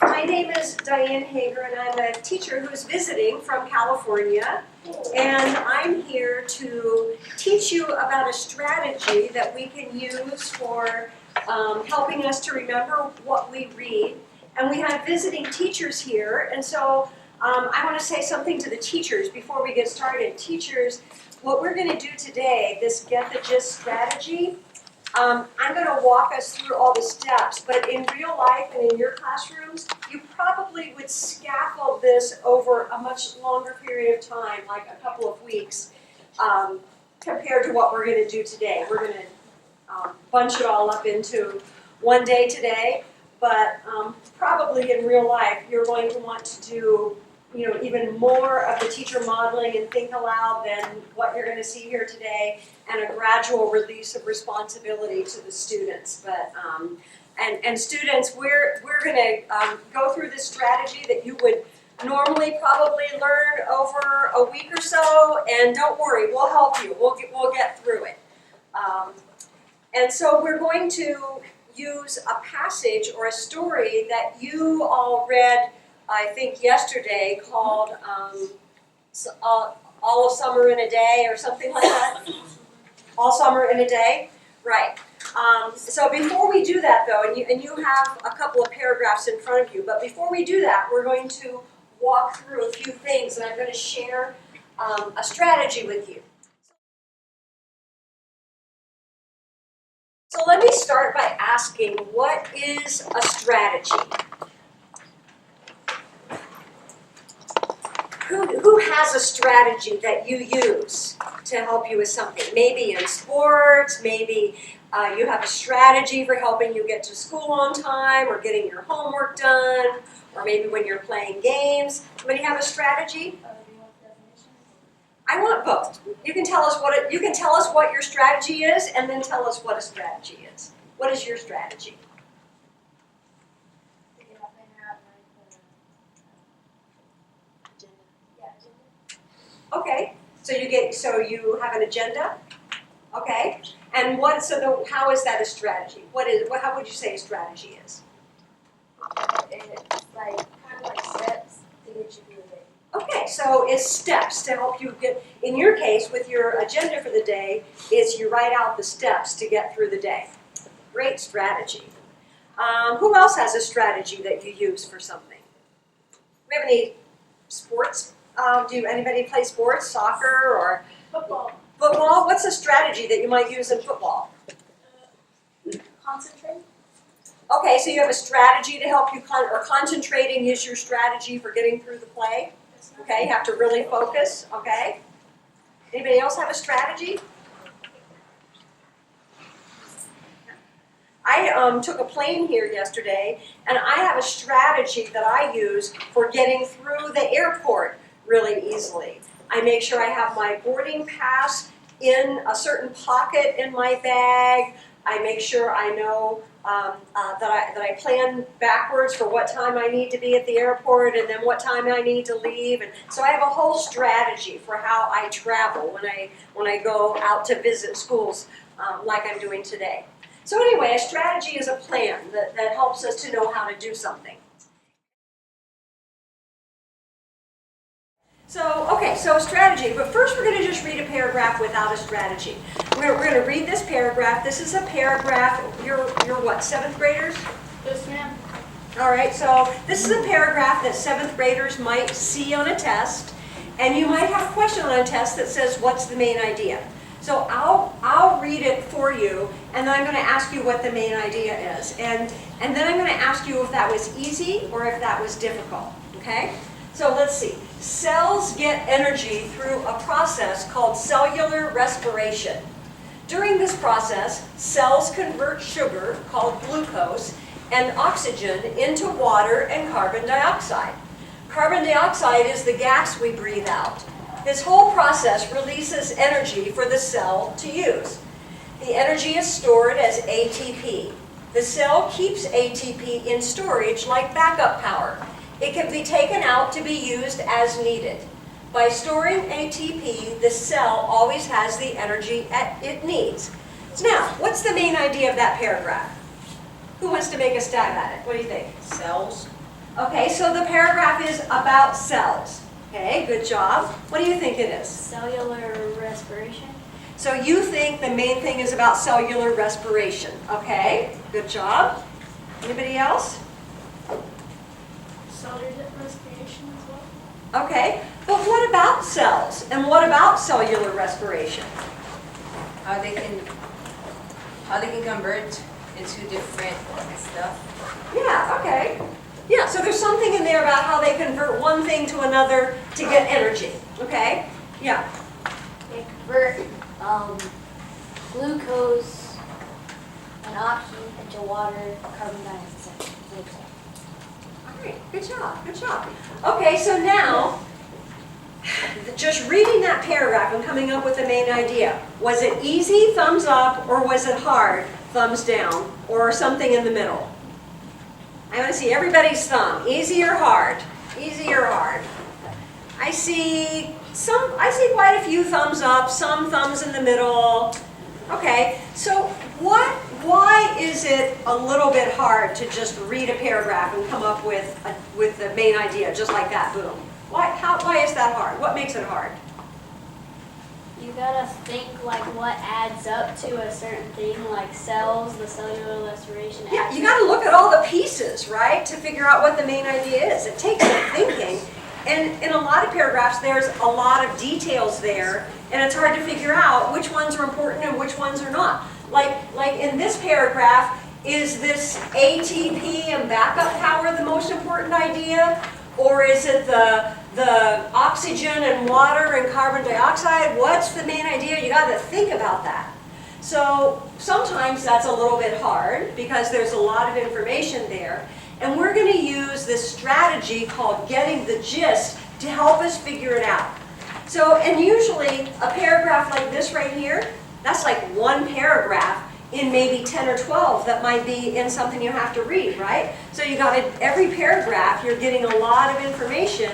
My name is Diane Haager, and I'm a teacher who's visiting from California. And I'm here to teach you about a strategy that we can use for helping us to remember what we read. And we have visiting teachers here, and so I want to say something to the teachers before we get started. Teachers, what we're going to do today, this Get the Gist strategy, I'm going to walk us through all the steps, but in real life and in your classrooms, you probably would scaffold this over a much longer period of time, like a couple of weeks, compared to what we're going to do today. We're going to bunch it all up into one day today, but probably in real life, you're going to want to do even more of the teacher modeling and think aloud than what you're going to see here today, and a gradual release of responsibility to the students. But and students, we're going to go through this strategy that you would normally probably learn over a week or so, and don't worry, we'll help you. We'll get through it. And so we're going to use a passage or a story that you all read, I think yesterday, called All of Summer in a Day or something like that. All Summer in a Day, right. So before we do that though, and you have a couple of paragraphs in front of you, but before we do that, we're going to walk through a few things, and I'm going to share a strategy with you. So let me start by asking, what is a strategy? Who has a strategy that you use to help you with something? Maybe in sports, maybe you have a strategy for helping you get to school on time or getting your homework done, or maybe when you're playing games. Somebody have a strategy? I want both. You can tell us what your strategy is, and then tell us what a strategy is. What is your strategy? Okay, so you have an agenda. Okay, and how is that a strategy? How would you say a strategy is? It's like kind of like steps to get you through the day. Okay, so it's steps to help you get. In your case, with your agenda for the day, is you write out the steps to get through the day. Great strategy. Who else has a strategy that you use for something? Do we have any sports? Do anybody play sports, soccer or Football. football? What's a strategy that you might use in football? Concentrate. Okay, so you have a strategy to help you, or concentrating is your strategy for getting through the play. Okay, you have to really focus. Okay. Anybody else have a strategy? I took a plane here yesterday, and I have a strategy that I use for getting through the airport really easily. I make sure I have my boarding pass in a certain pocket in my bag. I make sure I know that I plan backwards for what time I need to be at the airport and then what time I need to leave. And so I have a whole strategy for how I travel when I go out to visit schools like I'm doing today. So anyway, a strategy is a plan that helps us to know how to do something. So a strategy, but first we're going to just read a paragraph without a strategy. We're going to read this paragraph. This is a paragraph, you're what, 7th graders? Yes, ma'am. All right, so this is a paragraph that 7th graders might see on a test, and you might have a question on a test that says, what's the main idea? So I'll read it for you, and then I'm going to ask you what the main idea is. And then I'm going to ask you if that was easy or if that was difficult, okay? So let's see. Cells get energy through a process called cellular respiration. During this process, cells convert sugar, called glucose, and oxygen into water and carbon dioxide. Carbon dioxide is the gas we breathe out. This whole process releases energy for the cell to use. The energy is stored as ATP. The cell keeps ATP in storage like backup power. It can be taken out to be used as needed. By storing ATP, the cell always has the energy it needs. Now, what's the main idea of that paragraph? Who wants to make a stab at it? What do you think? Cells Okay, so the paragraph is about cells. Okay, good job. What do you think it is? Cellular respiration. So you think the main thing is about cellular respiration. Okay, good job. Anybody else? Cellular respiration as well. Okay, but what about cells? And what about cellular respiration? how they can convert into different stuff. Yeah, okay. Yeah, so there's something in there about how they convert one thing to another to get energy. Okay? Yeah. They convert glucose and oxygen into water, carbon dioxide. All right, good job, good job. Okay, so now, just reading that paragraph and coming up with the main idea. Was it easy, thumbs up, or was it hard, thumbs down, or something in the middle? I want to see everybody's thumb. Easy or hard? Easy or hard? I see quite a few thumbs up, some thumbs in the middle. Okay, so why is it a little bit hard to just read a paragraph and come up with the main idea, just like that, boom? Why is that hard? What makes it hard? You gotta think like what adds up to a certain thing, like cells, the cellular respiration. Yeah, you got to look at all the pieces, right, to figure out what the main idea is. It takes some thinking. And in a lot of paragraphs, there's a lot of details there, and it's hard to figure out which ones are important and which ones are not. Like in this paragraph, is this ATP and backup power the most important idea? Or is it the oxygen and water and carbon dioxide? What's the main idea? You got to think about that. So sometimes that's a little bit hard because there's a lot of information there. And we're going to use this strategy called getting the gist to help us figure it out. So, and usually a paragraph like this right here, that's like one paragraph in maybe 10 or 12 that might be in something you have to read, right? So you got to, every paragraph you're getting a lot of information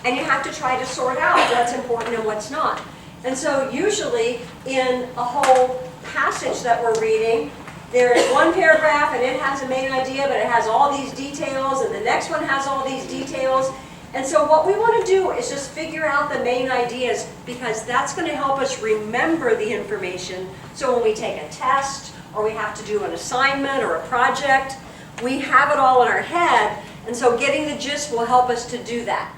and you have to try to sort out what's important and what's not. And so usually in a whole passage that we're reading, there is one paragraph and it has a main idea, but it has all these details, and the next one has all these details. And so what we want to do is just figure out the main ideas, because that's going to help us remember the information. So when we take a test, or we have to do an assignment or a project, we have it all in our head, and so getting the gist will help us to do that.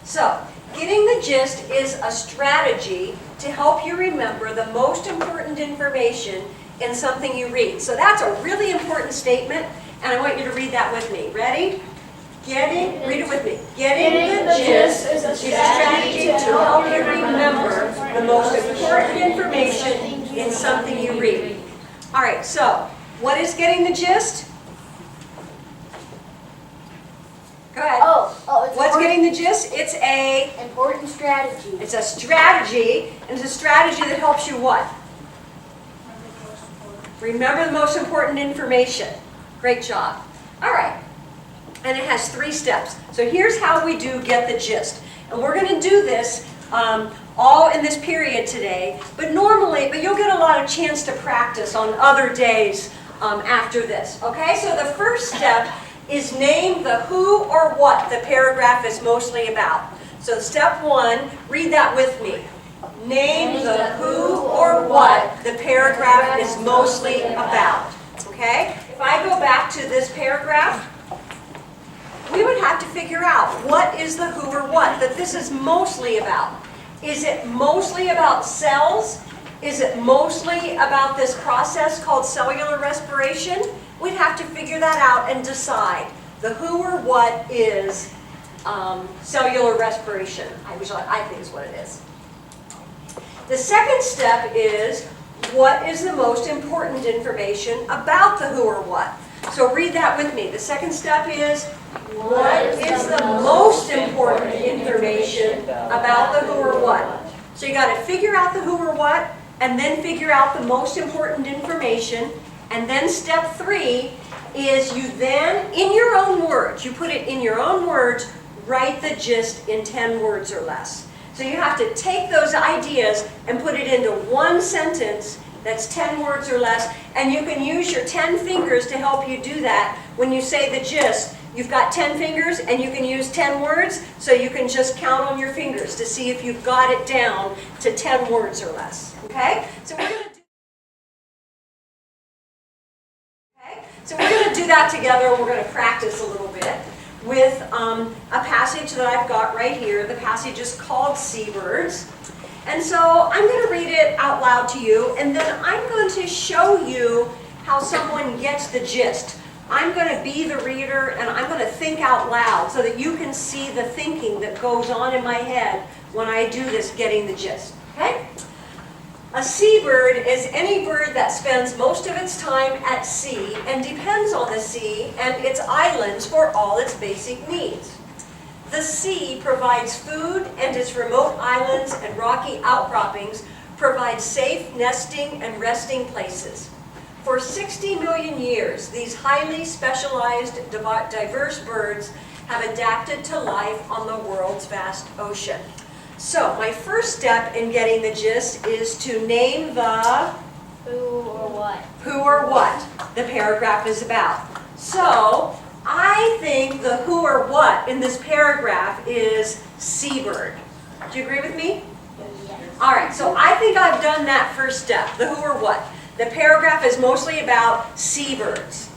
So, getting the gist is a strategy to help you remember the most important information in something you read. So that's a really important statement, and I want you to read that with me. Ready? Read it with me. Getting the gist is a strategy to help you remember the most important information in something you read. All right, so what is getting the gist? Go ahead. It's What's getting the gist? It's a important strategy. It's a strategy, and it's a strategy that helps you what? Remember the most important information. Great job. All right. And it has 3 steps. So here's how we do get the gist. And we're going to do this all in this period today, but you'll get a lot of chance to practice on other days after this. Okay, so the first step is name the who or what the paragraph is mostly about. So step 1, read that with me. Name the who or what the paragraph is mostly about. Okay? If I go back to this paragraph, we would have to figure out what is the who or what that this is mostly about. Is it mostly about cells? Is it mostly about this process called cellular respiration? We'd have to figure that out and decide. The who or what is cellular respiration, I think is what it is. The second step is, what is the most important information about the who or what? So read that with me. The second step is, what is the most important information about the who or what? So you got to figure out the who or what, and then figure out the most important information. And then step 3 is you then, in your own words, you put it in your own words, write the gist in 10 words or less. So you have to take those ideas and put it into one sentence That's 10 words or less. And you can use your 10 fingers to help you do that. When you say the gist, you've got 10 fingers and you can use 10 words, so you can just count on your fingers to see if you've got it down to 10 words or less. Okay? So we're going to do that together, and we're going to practice a little bit with a passage that I've got right here. The passage is called Seabirds. And so I'm going to read it out loud to you, and then I'm going to show you how someone gets the gist. I'm going to be the reader, and I'm going to think out loud so that you can see the thinking that goes on in my head when I do this getting the gist. Okay? A seabird is any bird that spends most of its time at sea and depends on the sea and its islands for all its basic needs. The sea provides food, and its remote islands and rocky outcroppings provide safe nesting and resting places. For 60 million years, these highly specialized, diverse birds have adapted to life on the world's vast ocean. So, my first step in getting the gist is to name the Who or what the paragraph is about. So, I think the who or what in this paragraph is seabird. Do you agree with me? Yes. All right, so I think I've done that first step, the who or what. The paragraph is mostly about seabirds.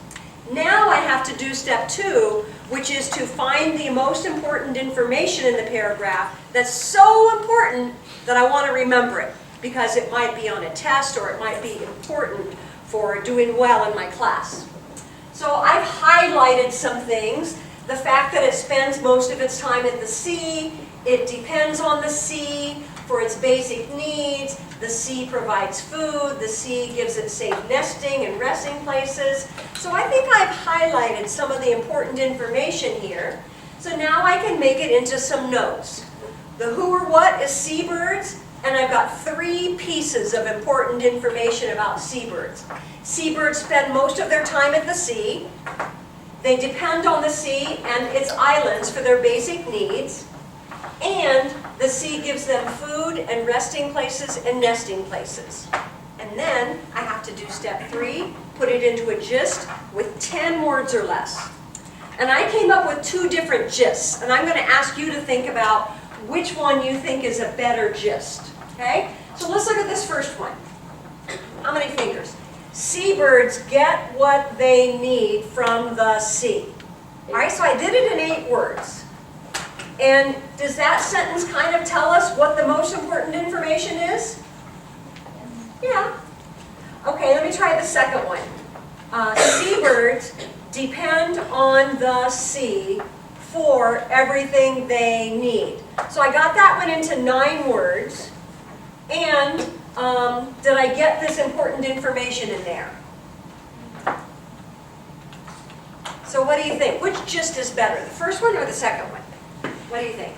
Now I have to do step 2, which is to find the most important information in the paragraph that's so important that I want to remember it, because it might be on a test or it might be important for doing well in my class. So I've highlighted some things. The fact that it spends most of its time at the sea, it depends on the sea for its basic needs, the sea provides food, the sea gives it safe nesting and resting places. So I think I've highlighted some of the important information here. So now I can make it into some notes. The who or what is seabirds, and I've got 3 pieces of important information about seabirds. Seabirds spend most of their time at the sea. They depend on the sea and its islands for their basic needs. And the sea gives them food and resting places and nesting places. And then I have to do step 3, put it into a gist with 10 words or less. And I came up with 2 different gists, and I'm going to ask you to think about which one you think is a better gist. Okay? So let's look at this first one. How many fingers? Seabirds get what they need from the sea. All right, so I did it in 8 words. And does that sentence kind of tell us what the most important information is? Yeah. Okay, let me try the second one. Seabirds depend on the sea for everything they need. So I got that one into 9 words. And did I get this important information in there? So what do you think? Which gist is better, the first one or the second one? What do you think?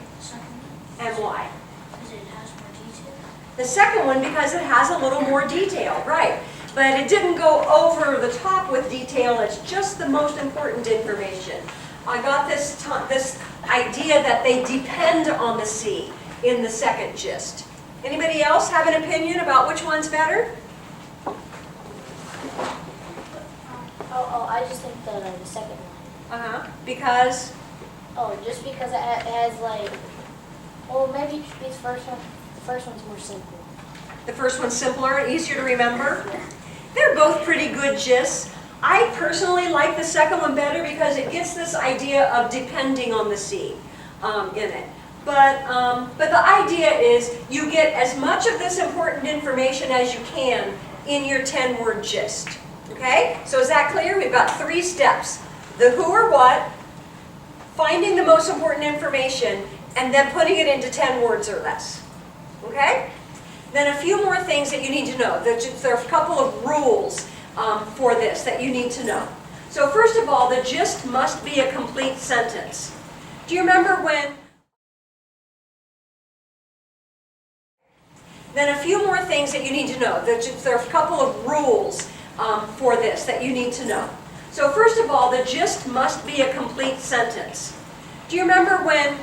And why? Because it has more detail. The second one, because it has a little more detail, right. But it didn't go over the top with detail, it's just the most important information. I got this idea that they depend on the sea in the second gist. Anybody else have an opinion about which one's better? I just think the second one. Because? Oh, just because it has like, well, maybe the first one. The first one's more simple. The first one's simpler and easier to remember? They're both pretty good gists. I personally like the second one better because it gets this idea of depending on the sea in it. But the idea is you get as much of this important information as you can in your 10-word gist. Okay? So is that clear? We've got 3 steps. The who or what, finding the most important information, and then putting it into 10 words or less. Okay? Then a few more things that you need to know. There are a couple of rules for this that you need to know. So first of all, the gist must be a complete sentence. Do you remember when... Then a few more things that you need to know. There are a couple of rules for this that you need to know. So first of all, the gist must be a complete sentence. Do you remember when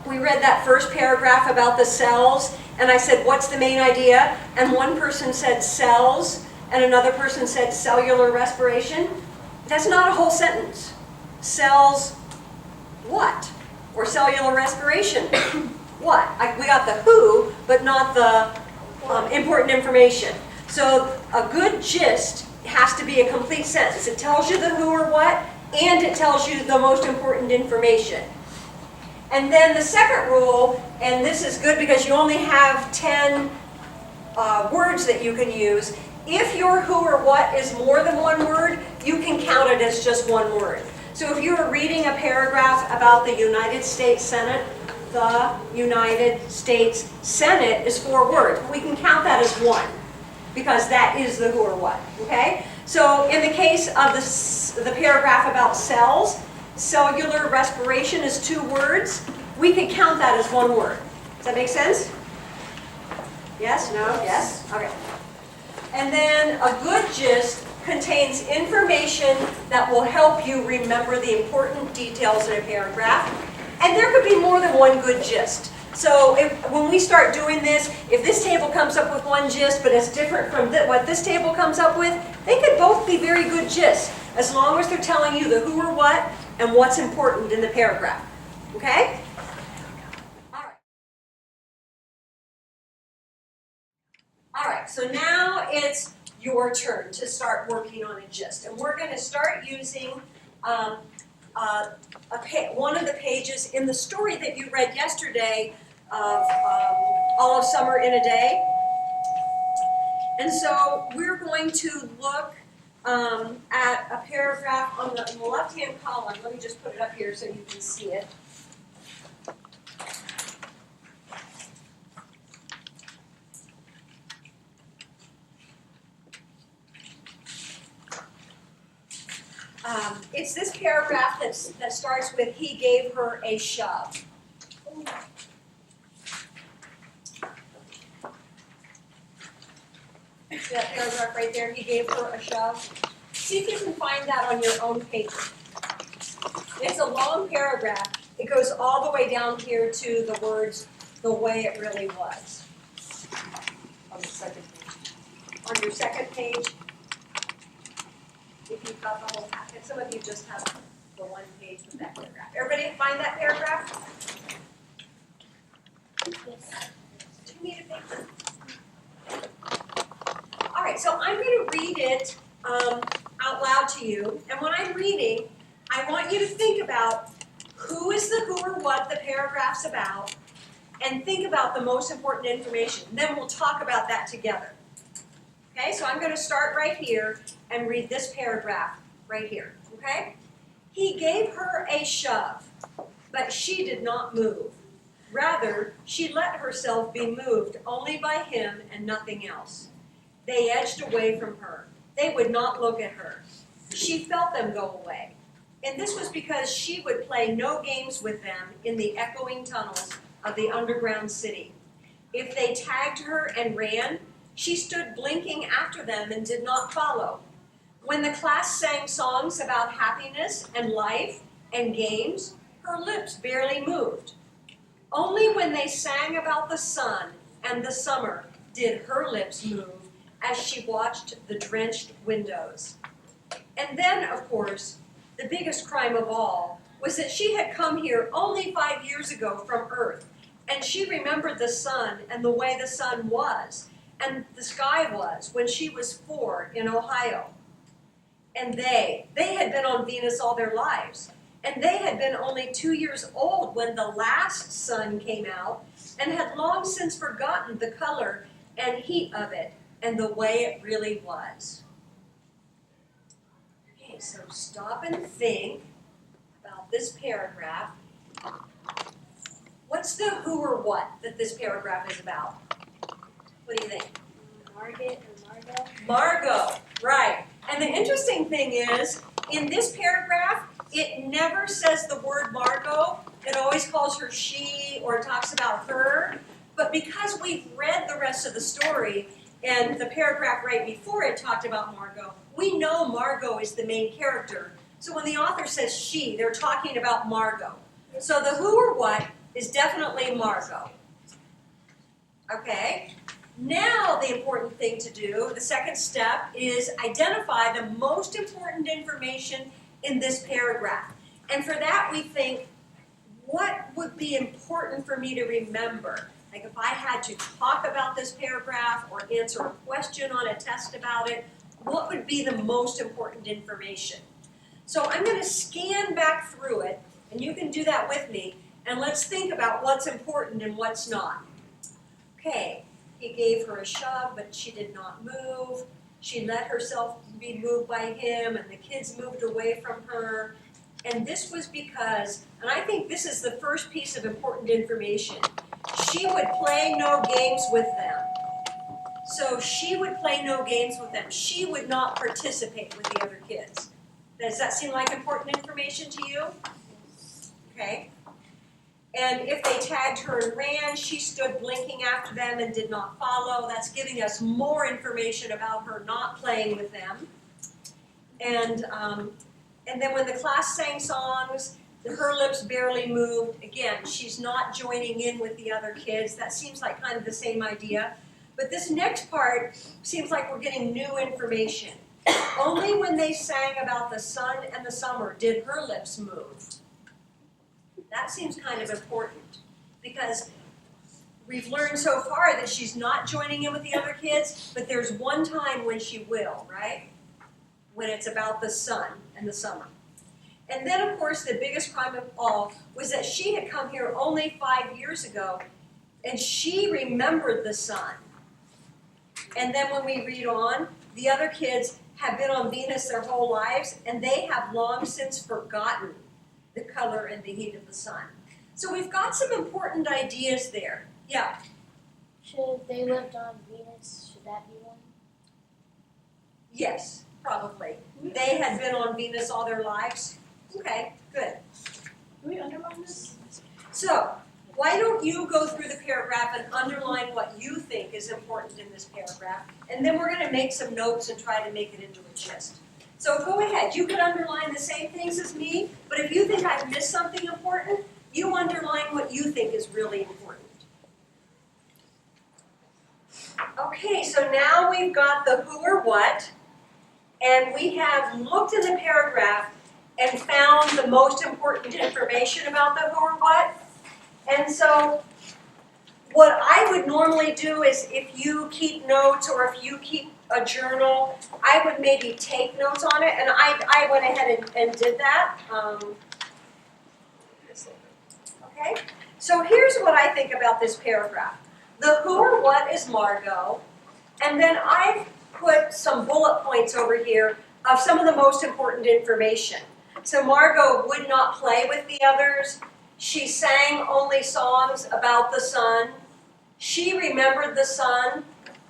we read that first paragraph about the cells, and I said, what's the main idea? And one person said cells, and another person said cellular respiration. That's not a whole sentence. Cells what? Or cellular respiration what? We got the who, but not the important information. So a good gist has to be a complete sentence. It tells you the who or what, and it tells you the most important information. And then the second rule, and this is good because you only have 10 words that you can use. If your who or what is more than one word, you can count it as just one word. So if you were reading a paragraph about the United States Senate, the United States Senate is 4 words. We can count that as one because that is the who or what, okay? So in the case of the paragraph about cells, cellular respiration is 2 words. We could count that as 1 word. Does that make sense? Yes? No? Yes? Okay. And then a good gist contains information that will help you remember the important details in a paragraph. And there could be more than one good gist. So when we start doing this, if this table comes up with one gist, but it's different from what this table comes up with, they could both be very good gists, as long as they're telling you the who or what and what's important in the paragraph. Okay? All right, so now it's your turn to start working on a gist. And we're going to start using one of the pages in the story that you read yesterday of All of Summer in a Day. And so we're going to look at a paragraph on the left-hand column. Let me just put it up here so you can see it. It's this paragraph that starts with, he gave her a shove. See that paragraph right there? He gave her a shove. See if you can find that on your own paper. It's a long paragraph. It goes all the way down here to the words, the way it really was. On the second page. On your second page. If you've got the whole packet. Some of you just have the one page with that paragraph. Everybody find that paragraph? Yes. Do you need a paper? All right, so I'm going to read it out loud to you. And when I'm reading, I want you to think about who is the who or what the paragraph's about, and think about the most important information. Then we'll talk about that together. Okay, so I'm going to start right here and read this paragraph right here, okay? He gave her a shove, but she did not move. Rather, she let herself be moved only by him and nothing else. They edged away from her. They would not look at her. She felt them go away. And this was because she would play no games with them in the echoing tunnels of the underground city. If they tagged her and ran, she stood blinking after them and did not follow. When the class sang songs about happiness and life and games, her lips barely moved. Only when they sang about the sun and the summer did her lips move as she watched the drenched windows. And then, of course, the biggest crime of all was that she had come here only 5 years ago from Earth, and she remembered the sun and the way the sun was, and the sky was when she was 4 in Ohio. And they had been on Venus all their lives. And they had been only 2 years old when the last sun came out and had long since forgotten the color and heat of it and the way it really was. Okay, so stop and think about this paragraph. What's the who or what that this paragraph is about? What do you think? Margaret or Margot? Margot, right. And the interesting thing is, in this paragraph, it never says the word Margot. It always calls her she, or it talks about her. But because we've read the rest of the story, and the paragraph right before it talked about Margot, we know Margot is the main character. So when the author says she, they're talking about Margot. So the who or what is definitely Margot. Okay. Now the important thing to do, the second step, is identify the most important information in this paragraph. And for that we think, what would be important for me to remember? Like if I had to talk about this paragraph or answer a question on a test about it, what would be the most important information? So I'm going to scan back through it, and you can do that with me, and let's think about what's important and what's not. Okay, he gave her a shove, but she did not move. She let herself be moved by him, and the kids moved away from her. And this was because, and I think this is the first piece of important information, she would play no games with them. So she would play no games with them. She would not participate with the other kids. Does that seem like important information to you? Okay. And if they tagged her and ran, she stood blinking after them and did not follow. That's giving us more information about her not playing with them. And then when the class sang songs, her lips barely moved. Again, she's not joining in with the other kids. That seems like kind of the same idea. But this next part seems like we're getting new information. Only when they sang about the sun and the summer did her lips move. That seems kind of important because we've learned so far that she's not joining in with the other kids, but there's one time when she will, right? When it's about the sun and the summer. And then, of course, the biggest crime of all was that she had come here only 5 years ago, and she remembered the sun. And then when we read on, the other kids have been on Venus their whole lives, and they have long since forgotten the color and the heat of the sun. So we've got some important ideas there. Yeah? Should they lived on Venus, should that be one? Yes, probably. They had been on Venus all their lives. Okay, good. Can we underline this? So, why don't you go through the paragraph and underline what you think is important in this paragraph, and then we're going to make some notes and try to make it into a gist. So go ahead. You could underline the same things as me, but if you think I've missed something important, you underline what you think is really important. Okay, so now we've got the who or what, and we have looked in the paragraph and found the most important information about the who or what. And so what I would normally do is if you keep notes or if you keep a journal, I would maybe take notes on it, and I went ahead and did that. Okay, so here's what I think about this paragraph. The who or what is Margot, and then I've put some bullet points over here of some of the most important information. So Margot would not play with the others. She sang only songs about the sun. She remembered the sun,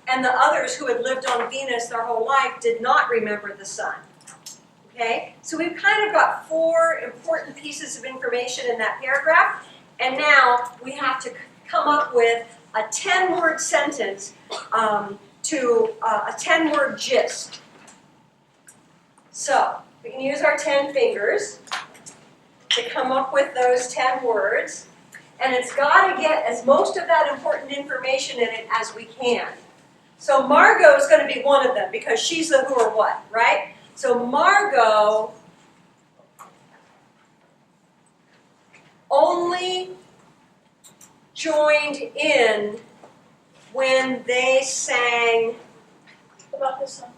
and the others who had lived on Venus their whole life did not remember the sun. Okay, so we've kind of got 4 important pieces of information in that paragraph, and now we have to come up with a 10-word sentence to a 10-word gist. So we can use our 10 fingers to come up with those 10 words, and it's got to get as most of that important information in it as we can. So Margot is going to be one of them because she's the who or what, right? So Margot only joined in when they sang About the sun.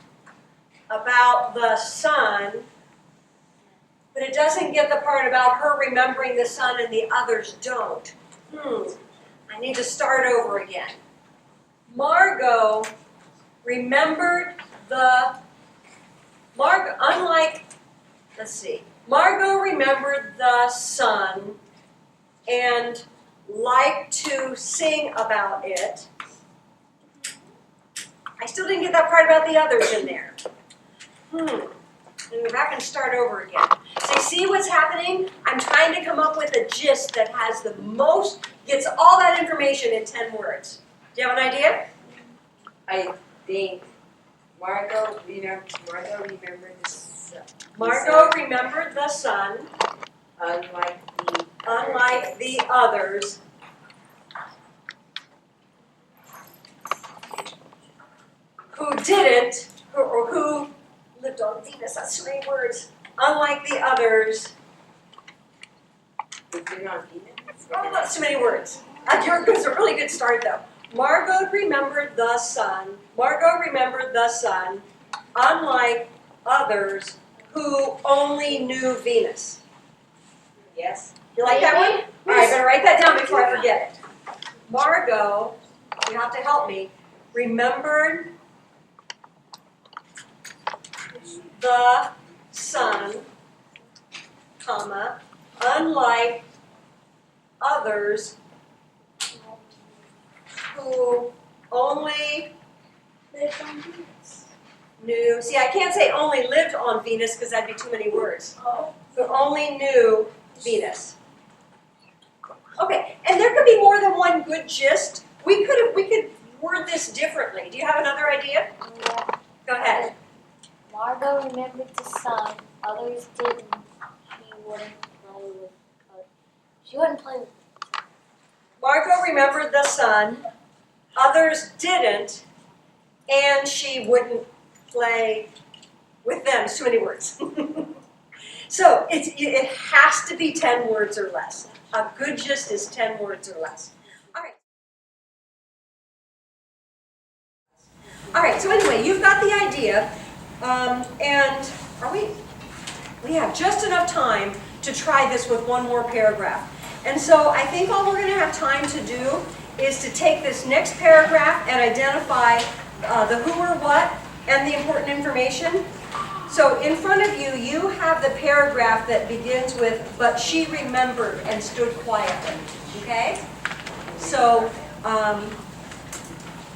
about the sun, but it doesn't get the part about her remembering the sun and the others don't. I need to start over again. Margot remembered Margot remembered the sun and liked to sing about it. I still didn't get that part about the others in there. Let me go back and start over again. So you see what's happening? I'm trying to come up with a gist that has the most, gets all that information in 10 words. Do you have an idea? I think Margot remembered the sun. Margot remembered the sun, Unlike unlike the others. who didn't, or who lived on Venus, that's too many words, unlike the others. We've been on Venus. Oh, that's too many words. It was a really good start though. Margot remembered the sun. Margot remembered the sun, unlike others who only knew Venus. Yes. You like that one? All right, I better write that down before I forget it. Margot, you have to help me, remembered the sun, comma, unlike others who only knew, see, I can't say only lived on Venus because that'd be too many words. Who only knew Venus. Okay, and there could be more than one good gist. We could word this differently. Do you have another idea? Yeah. Go ahead. Margot remembered the sun. Others didn't. She wouldn't play with. Margot remembered the sun. Others didn't, and she wouldn't play with them. It's too many words. So it has to be 10 words or less. A good gist is 10 words or less. All right. All right, so anyway, you've got the idea, and we have just enough time to try this with one more paragraph. And so I think all we're going to have time to do is to take this next paragraph and identify the who or what and the important information. So in front of you, you have the paragraph that begins with, but she remembered and stood quietly, okay? So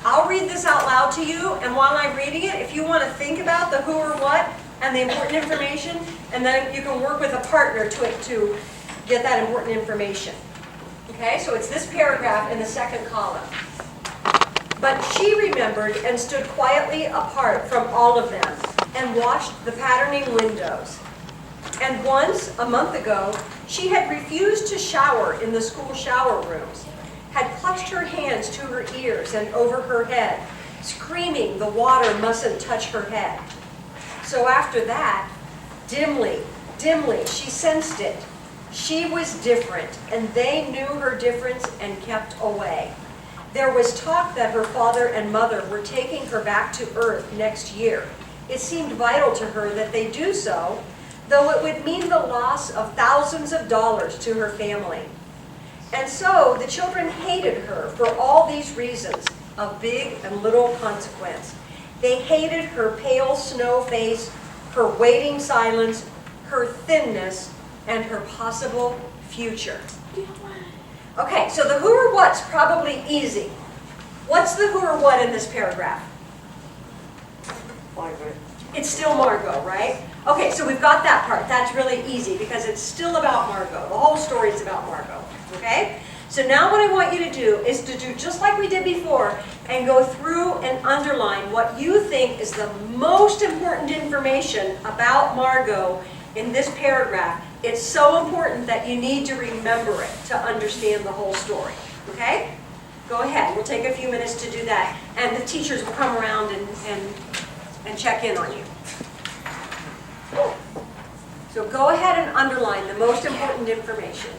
I'll read this out loud to you, and while I'm reading it, if you want to think about the who or what and the important information, and then you can work with a partner to get that important information. Okay, so it's this paragraph in the second column. But she remembered and stood quietly apart from all of them and watched the patterning windows. And once, a month ago, she had refused to shower in the school shower rooms, had clutched her hands to her ears and over her head, screaming the water mustn't touch her head. So after that, dimly, she sensed it. She was different, and they knew her difference and kept away. There was talk that her father and mother were taking her back to Earth next year. It seemed vital to her that they do so, though it would mean the loss of thousands of dollars to her family. And so the children hated her for all these reasons of big and little consequence. They hated her pale snow face, her waiting silence, her thinness, and her possible future. Okay, so the who or what's probably easy. What's the who or what in this paragraph? Margaret. It's still Margot, right? Okay, so we've got that part. That's really easy because it's still about Margot. The whole story is about Margot, okay? So now what I want you to do is to do just like we did before and go through and underline what you think is the most important information about Margot in this paragraph. It's so important that you need to remember it to understand the whole story, okay? Go ahead, we'll take a few minutes to do that, and the teachers will come around and check in on you. So go ahead and underline the most important information.